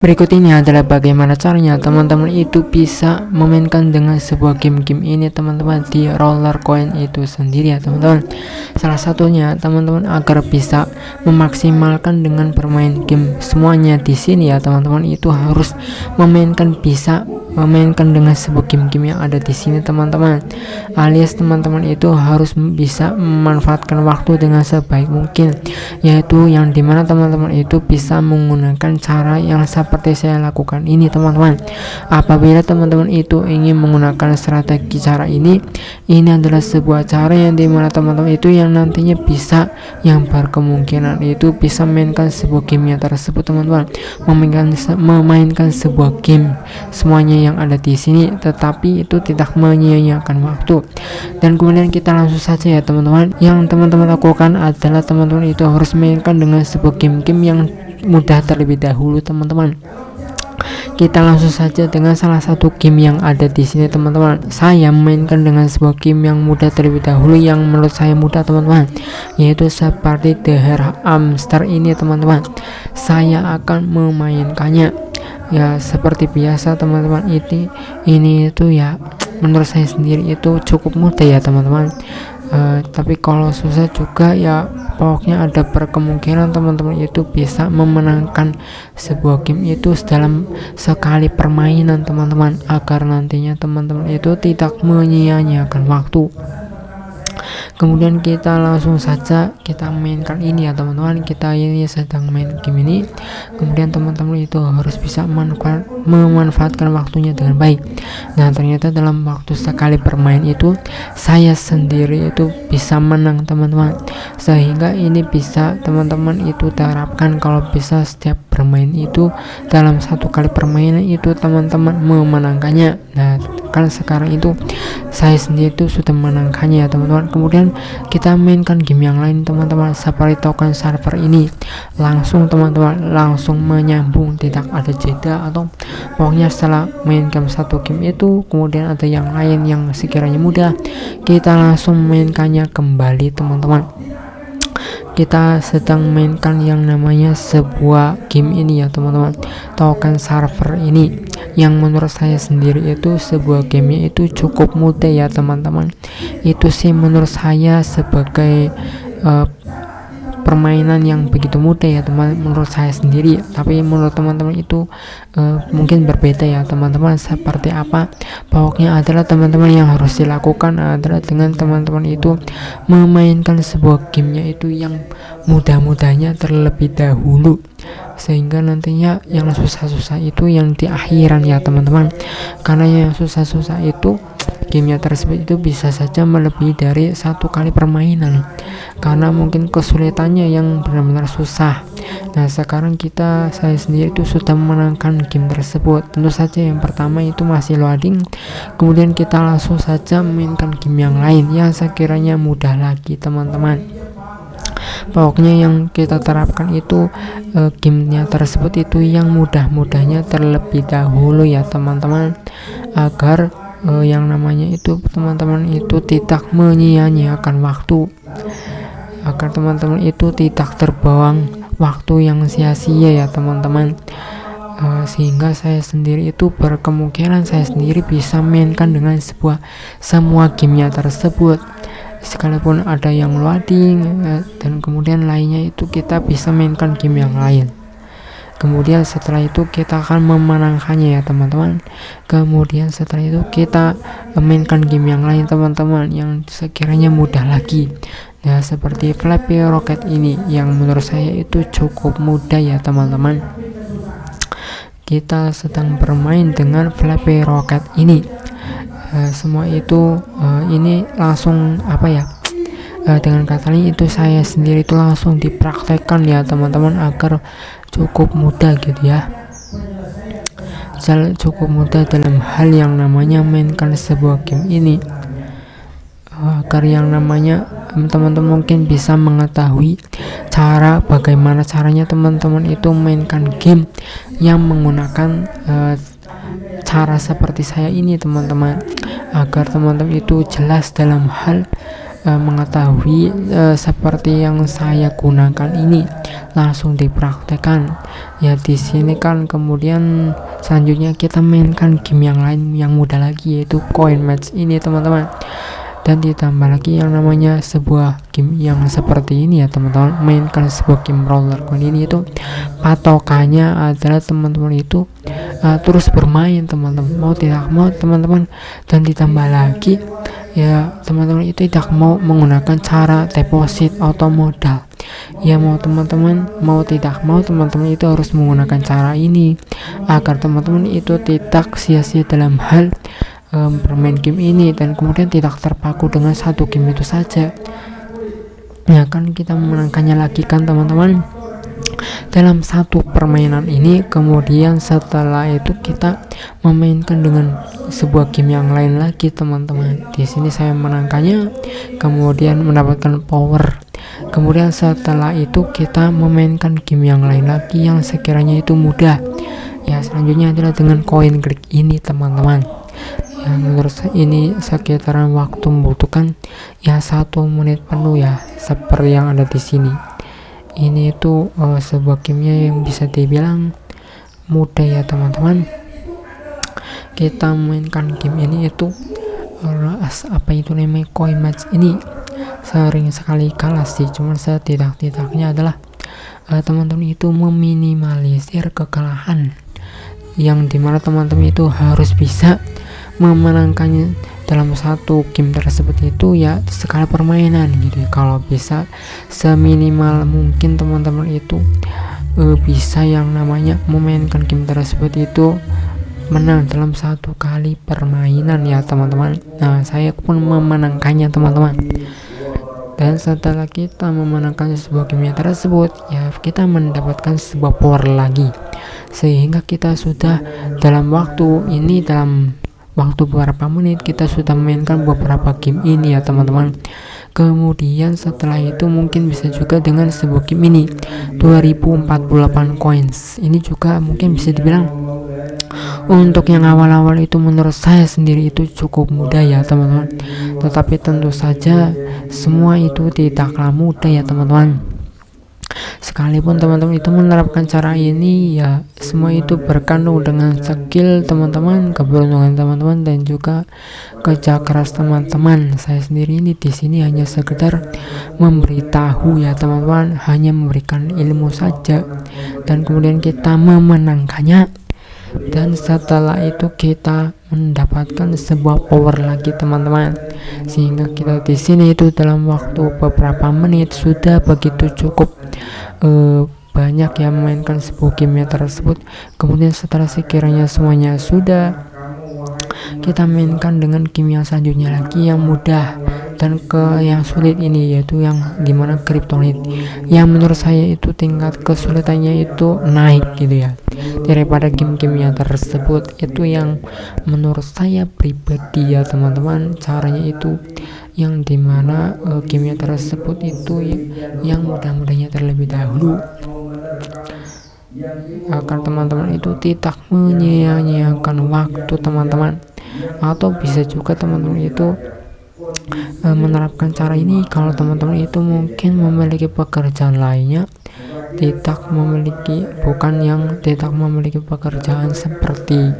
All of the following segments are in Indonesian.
Berikut ini adalah bagaimana caranya teman-teman itu bisa memainkan dengan sebuah game-game ini teman-teman di roller coin itu sendiri ya teman-teman. Salah satunya teman-teman agar bisa memaksimalkan dengan bermain game semuanya di sini ya teman-teman, itu harus bisa memainkan dengan sebuah game-game yang ada di sini teman-teman, alias teman-teman itu harus bisa memanfaatkan waktu dengan sebaik mungkin, yaitu yang dimana teman-teman itu bisa menggunakan cara yang seperti saya lakukan ini teman-teman. Apabila teman-teman itu ingin menggunakan strategi cara ini adalah sebuah cara yang dimana teman-teman itu yang nantinya bisa, yang berkemungkinan itu bisa memainkan sebuah game tersebut teman-teman, memainkan sebuah game semuanya yang ada di sini, tetapi itu tidak menyia-nyiakan waktu. Dan kemudian kita langsung saja ya teman-teman, yang teman-teman lakukan adalah teman-teman itu harus mainkan dengan sebuah game-game yang mudah terlebih dahulu teman-teman. Kita langsung saja dengan salah satu game yang ada di sini teman-teman. Saya memainkan dengan sebuah game yang mudah terlebih dahulu, yang menurut saya mudah teman-teman, yaitu seperti The Hamster ini teman-teman. Saya akan memainkannya ya seperti biasa teman-teman. Ini itu ya menurut saya sendiri itu cukup mudah ya teman-teman. Tapi kalau susah juga ya pokoknya ada berkemungkinan teman-teman itu bisa memenangkan sebuah game itu dalam sekali permainan teman-teman, agar nantinya teman-teman itu tidak menyia-nyiakan waktu. Kemudian kita langsung saja kita mainkan ini ya teman-teman. Kita ini sedang main game ini, kemudian teman-teman itu harus bisa memanfaatkan waktunya dengan baik. Nah ternyata dalam waktu sekali bermain itu saya sendiri itu bisa menang teman-teman, sehingga ini bisa teman-teman itu terapkan kalau bisa setiap bermain itu dalam satu kali permainan itu teman-teman memenangkannya. Nah kan sekarang itu saya sendiri itu sudah menangkannya ya teman-teman. Kemudian kita mainkan game yang lain teman-teman, seperti token server ini langsung teman-teman langsung menyambung, tidak ada jeda, atau pokoknya setelah main game satu game itu kemudian ada yang lain yang sekiranya mudah, kita langsung mainkannya kembali teman-teman. Kita sedang mainkan yang namanya sebuah game ini ya teman-teman, token server ini, yang menurut saya sendiri itu sebuah gamenya itu cukup mudah ya teman-teman. Itu sih menurut saya sebagai permainan yang begitu mudah ya teman, menurut saya sendiri. Tapi menurut teman-teman itu mungkin berbeda ya teman-teman. Seperti apa? Pokoknya adalah teman-teman yang harus dilakukan adalah dengan teman-teman itu memainkan sebuah gamenya itu yang mudah-mudahnya terlebih dahulu, sehingga nantinya yang susah-susah itu yang di akhiran ya teman-teman. Karena yang susah-susah itu gamenya tersebut itu bisa saja melebihi dari satu kali permainan, karena mungkin kesulitannya yang benar-benar susah. Nah sekarang saya sendiri itu sudah memenangkan game tersebut. Tentu saja yang pertama itu masih loading, kemudian kita langsung saja mainkan game yang lain yang sekiranya mudah lagi teman-teman. Pokoknya yang kita terapkan itu gamenya tersebut itu yang mudah-mudahnya terlebih dahulu ya teman-teman, agar yang namanya itu teman-teman itu tidak menyia-nyiakan waktu, agar teman-teman itu tidak terbuang waktu yang sia-sia ya teman-teman. Sehingga saya sendiri itu berkemungkinan saya sendiri bisa mainkan dengan semua gamenya tersebut, sekalipun ada yang loading dan kemudian lainnya itu kita bisa mainkan game yang lain. Kemudian setelah itu kita akan memenangkannya ya teman-teman. Kemudian setelah itu kita mainkan game yang lain teman-teman yang sekiranya mudah lagi. Nah seperti Flappy Rocket ini yang menurut saya itu cukup mudah ya teman-teman. Kita sedang bermain dengan Flappy Rocket ini. Semua itu ini langsung dengan kata lain itu saya sendiri itu langsung dipraktekkan ya teman-teman, agar cukup mudah gitu ya, cukup mudah dalam hal yang namanya mainkan sebuah game ini, agar yang namanya teman-teman mungkin bisa mengetahui bagaimana caranya teman-teman itu mainkan game yang menggunakan cara seperti saya ini teman-teman, agar teman-teman itu jelas dalam hal mengetahui seperti yang saya gunakan ini, langsung dipraktekkan ya. Di sini kan kemudian selanjutnya kita mainkan game yang lain yang mudah lagi, yaitu coin match ini teman-teman. Dan ditambah lagi yang namanya sebuah game yang seperti ini ya teman-teman, mainkan sebuah game roller coin ini itu patokannya adalah teman-teman itu terus bermain teman-teman, mau tidak mau teman-teman. Dan ditambah lagi ya teman-teman itu tidak mau menggunakan cara deposit atau modal ya, mau teman-teman mau tidak mau teman-teman itu harus menggunakan cara ini agar teman-teman itu tidak sia-sia dalam hal bermain game ini, dan kemudian tidak terpaku dengan satu game itu saja ya kan. Kita memenangkannya lagi kan teman-teman dalam satu permainan ini, kemudian setelah itu kita memainkan dengan sebuah game yang lain lagi teman-teman. Di sini saya menangkannya, kemudian mendapatkan power. Kemudian setelah itu kita memainkan game yang lain lagi yang sekiranya itu mudah ya. Selanjutnya adalah dengan koin klik ini teman-teman ya. Menurut saya ini sekitaran waktu membutuhkan ya 1 menit penuh ya, seperti yang ada di sini. Ini itu sebuah gamenya yang bisa dibilang mudah ya teman-teman. Kita mainkan game ini itu apa itu namanya coin match ini sering sekali kalah sih, cuman setidak-tidaknya adalah teman-teman itu meminimalisir kekalahan, yang dimana teman-teman itu harus bisa memenangkannya dalam satu game tersebut itu ya skala permainan gitu ya. Kalau bisa seminimal mungkin teman-teman itu bisa yang namanya memainkan game tersebut itu menang dalam 1 kali permainan ya teman-teman. Nah saya pun memenangkannya teman-teman. Dan setelah kita memenangkan sebuah game tersebut ya, kita mendapatkan sebuah power lagi, sehingga kita sudah dalam waktu ini, dalam waktu beberapa menit kita sudah memainkan beberapa game ini ya teman-teman. Kemudian setelah itu mungkin bisa juga dengan sebuah game ini 2048 coins. Ini juga mungkin bisa dibilang untuk yang awal-awal itu menurut saya sendiri itu cukup mudah ya teman-teman. Tetapi tentu saja semua itu tidaklah mudah ya teman-teman. Sekalipun teman-teman itu menerapkan cara ini ya, semua itu berkandung dengan skill teman-teman, keberuntungan teman-teman, dan juga kerja keras teman-teman. Saya sendiri ini di sini hanya sekedar memberitahu ya teman-teman, hanya memberikan ilmu saja, dan kemudian kita memenangkannya. Dan setelah itu kita mendapatkan sebuah power lagi teman-teman, sehingga kita di sini itu dalam waktu beberapa menit sudah begitu cukup banyak yang memainkan sebuah game tersebut. Kemudian setelah sekiranya semuanya sudah, kita mainkan dengan game yang selanjutnya lagi yang mudah dan ke yang sulit ini, yaitu yang dimana Kryptonite, yang menurut saya itu tingkat kesulitannya itu naik gitu ya daripada game-game tersebut. Itu yang menurut saya pribadi ya teman-teman, caranya itu yang dimana game tersebut itu yang mudah-mudahnya terlebih dahulu, agar teman-teman itu tidak menyia-nyiakan waktu teman-teman. Atau bisa juga teman-teman itu menerapkan cara ini kalau teman-teman itu mungkin memiliki pekerjaan lainnya, tidak memiliki pekerjaan seperti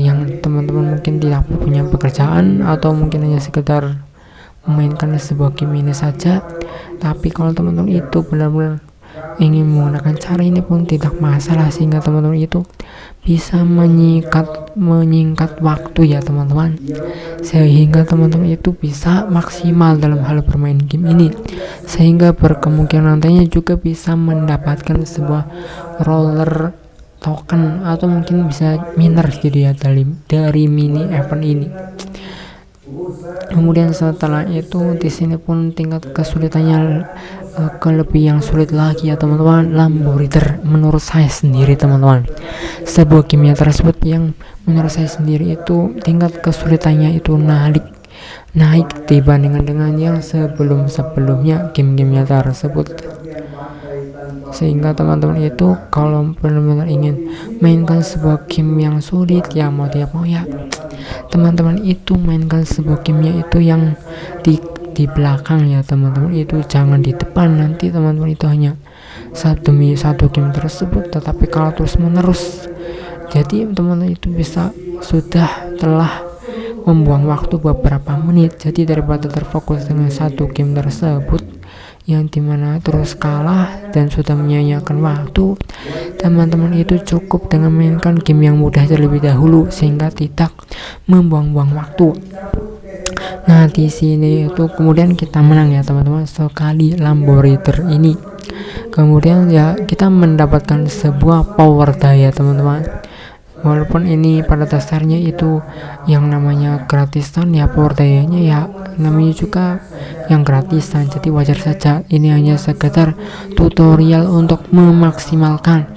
yang teman-teman mungkin tidak punya pekerjaan, atau mungkin hanya sekedar memainkan sebuah game ini saja. Tapi kalau teman-teman itu benar-benar ingin menggunakan cara ini pun tidak masalah, sehingga teman-teman itu bisa menyingkat waktu ya teman-teman, sehingga teman-teman itu bisa maksimal dalam hal bermain game ini, sehingga berkemungkinan nantinya juga bisa mendapatkan sebuah roller token atau mungkin bisa minor gitu ya dari mini event ini. Kemudian setelah itu di sini pun tingkat kesulitannya lebih yang sulit lagi ya teman-teman, Lambo Rider. Menurut saya sendiri teman-teman, sebuah game tersebut yang menurut saya sendiri itu tingkat kesulitannya itu naik dibandingkan dengan yang sebelumnya game-gamenya tersebut, sehingga teman-teman itu kalau benar-benar ingin mainkan sebuah game yang sulit ya mau tidak mau ya teman-teman itu mainkan sebuah gamenya itu yang di belakang ya teman-teman, itu jangan di depan. Nanti teman-teman itu hanya demi satu game tersebut, tetapi kalau terus menerus, jadi teman-teman itu bisa telah membuang waktu beberapa menit. Jadi daripada terfokus dengan satu game tersebut yang dimana terus kalah dan sudah menyia-nyiakan waktu, teman-teman itu cukup dengan mainkan game yang mudah terlebih dahulu sehingga tidak membuang-buang waktu. Nah di sini itu kemudian kita menang ya teman-teman sekali Laborator ini. Kemudian ya kita mendapatkan sebuah power daya teman-teman. Walaupun ini pada dasarnya itu yang namanya gratisan ya, power dayanya ya namanya juga yang gratisan, jadi wajar saja. Ini hanya sekedar tutorial untuk memaksimalkan